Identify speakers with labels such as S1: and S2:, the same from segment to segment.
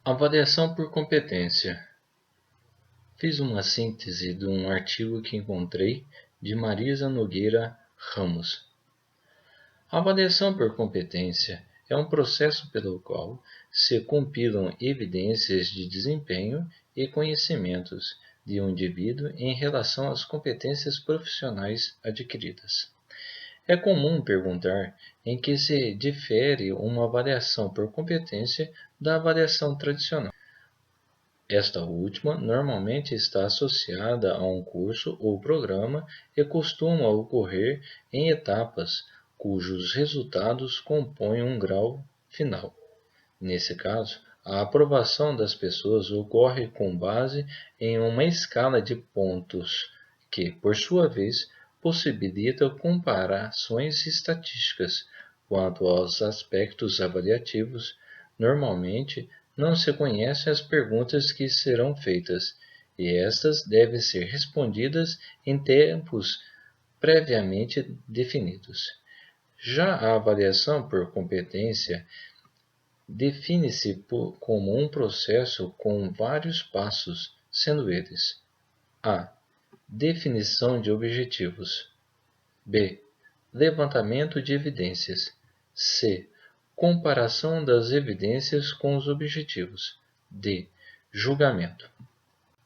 S1: Avaliação por competência. Fiz uma síntese de um artigo que encontrei de Marisa Nogueira Ramos. A avaliação por competência é um processo pelo qual se compilam evidências de desempenho e conhecimentos de um indivíduo em relação às competências profissionais adquiridas. É comum perguntar em que se difere uma avaliação por competência da avaliação tradicional. Esta última normalmente está associada a um curso ou programa e costuma ocorrer em etapas cujos resultados compõem um grau final. Nesse caso, a aprovação das pessoas ocorre com base em uma escala de pontos que, por sua vez, possibilita comparações estatísticas quanto aos aspectos avaliativos. Normalmente, não se conhecem as perguntas que serão feitas, e estas devem ser respondidas em tempos previamente definidos. Já a avaliação por competência define-se como um processo com vários passos, sendo eles: a. Definição de objetivos. b. Levantamento de evidências. c. Comparação das evidências com os objetivos. d. Julgamento.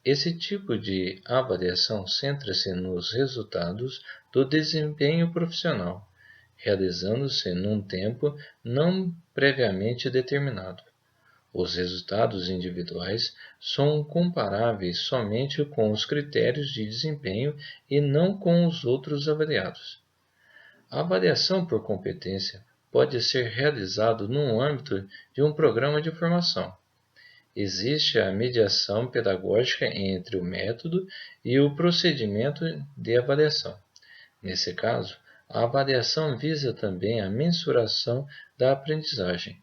S1: Esse tipo de avaliação centra-se nos resultados do desempenho profissional, realizando-se num tempo não previamente determinado. Os resultados individuais são comparáveis somente com os critérios de desempenho e não com os outros avaliados. A avaliação por competência pode ser realizada no âmbito de um programa de formação. Existe a mediação pedagógica entre o método e o procedimento de avaliação. Nesse caso, a avaliação visa também a mensuração da aprendizagem.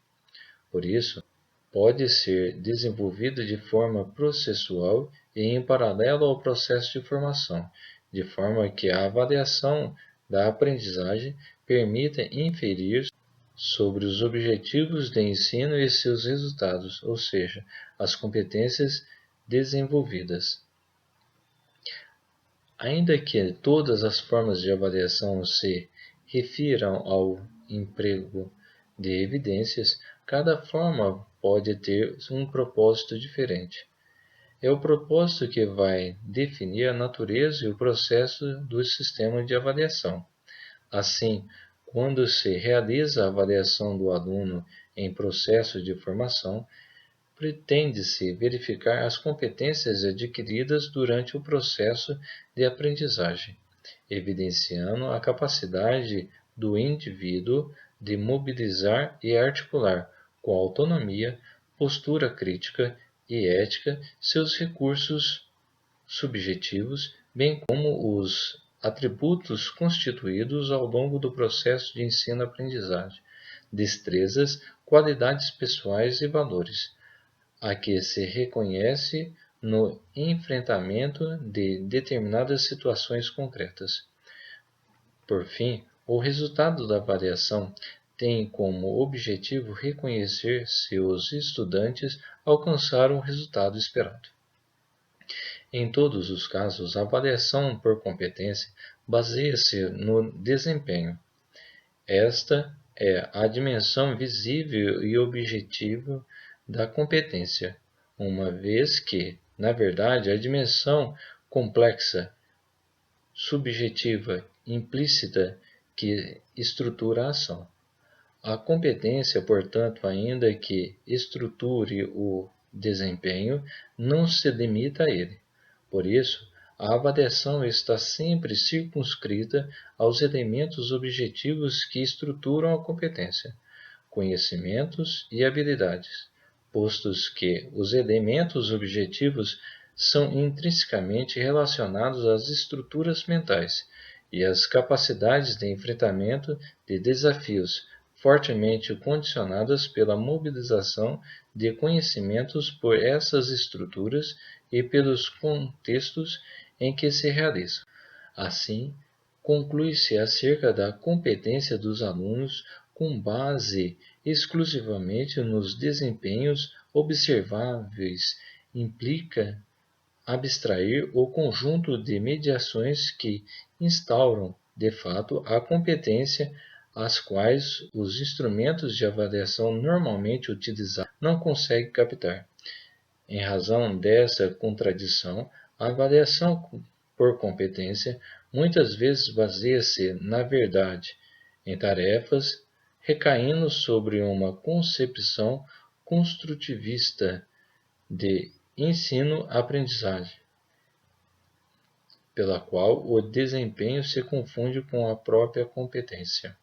S1: Por isso, pode ser desenvolvida de forma processual e em paralelo ao processo de formação, de forma que a avaliação da aprendizagem permita inferir sobre os objetivos de ensino e seus resultados, ou seja, as competências desenvolvidas. Ainda que todas as formas de avaliação se refiram ao emprego de evidências, cada forma pode ter um propósito diferente. É o propósito que vai definir a natureza e o processo do sistema de avaliação. Assim, quando se realiza a avaliação do aluno em processo de formação, pretende-se verificar as competências adquiridas durante o processo de aprendizagem, evidenciando a capacidade do indivíduo de mobilizar e articular com autonomia, postura crítica e ética seus recursos subjetivos, bem como os atributos constituídos ao longo do processo de ensino-aprendizagem, destrezas, qualidades pessoais e valores, a que se reconhece no enfrentamento de determinadas situações concretas. Por fim, o resultado da avaliação tem como objetivo reconhecer se os estudantes alcançaram o resultado esperado. Em todos os casos, a avaliação por competência baseia-se no desempenho. Esta é a dimensão visível e objetiva da competência, uma vez que, na verdade, a dimensão complexa, subjetiva, implícita que estrutura a ação. A competência, portanto, ainda que estruture o desempenho, não se limita a ele. Por isso, a avaliação está sempre circunscrita aos elementos objetivos que estruturam a competência, conhecimentos e habilidades, postos que os elementos objetivos são intrinsecamente relacionados às estruturas mentais e às capacidades de enfrentamento de desafios fortemente condicionadas pela mobilização de conhecimentos por essas estruturas e pelos contextos em que se realizam. Assim, conclui-se acerca da competência dos alunos com base exclusivamente nos desempenhos observáveis implica abstrair o conjunto de mediações que instauram, de fato, a competência, as quais os instrumentos de avaliação normalmente utilizados não conseguem captar. Em razão dessa contradição, a avaliação por competência muitas vezes baseia-se, na verdade, em tarefas, recaindo sobre uma concepção construtivista de ensino-aprendizagem, pela qual o desempenho se confunde com a própria competência.